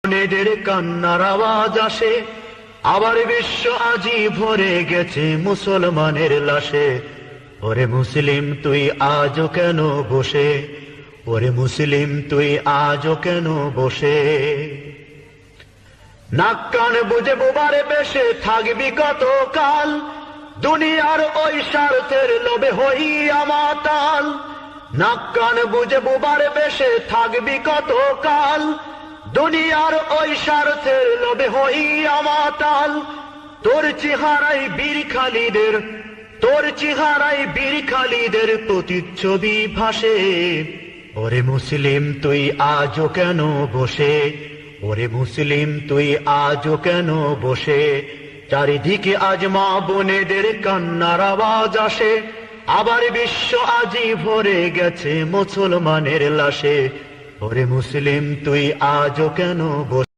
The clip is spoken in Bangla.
নেদের কান্নার আওয়াজ আসে, আবার বিশ্ব আজি ভরে গেছে মুসলমানের লাশে। ওরে মুসলিম তুই আজও কেন বসে, ওরে মুসলিম তুই আজও কেন বসে। নাক কান বুঝে বোবারে বেশে থাকবি কত কাল, দুনিয়ার ওই স্বার্থের লোভে হইয়া মাতাল। নাক কান বুঝে বোবারে বেশে থাকবি কত কাল, দুনিয়ার ওই স্বার্থের লোভে হইয়া মাতাল। তোর চেহারাই বীর খালিদের, তোর চেহারাই বীর খালিদের প্রতিচ্ছবি ভাসে। ওরে মুসলিম তুই আজও কেন বসে, ওরে মুসলিম তুই আজও কেন বসে। চারিদিকে আজ মা বোনেদের কান্নার আওয়াজ আসে, আবার বিশ্ব আজি ভরে গেছে মুসলমানের লাশে। ওরে মুসলিম তুই আজও কেন বসে।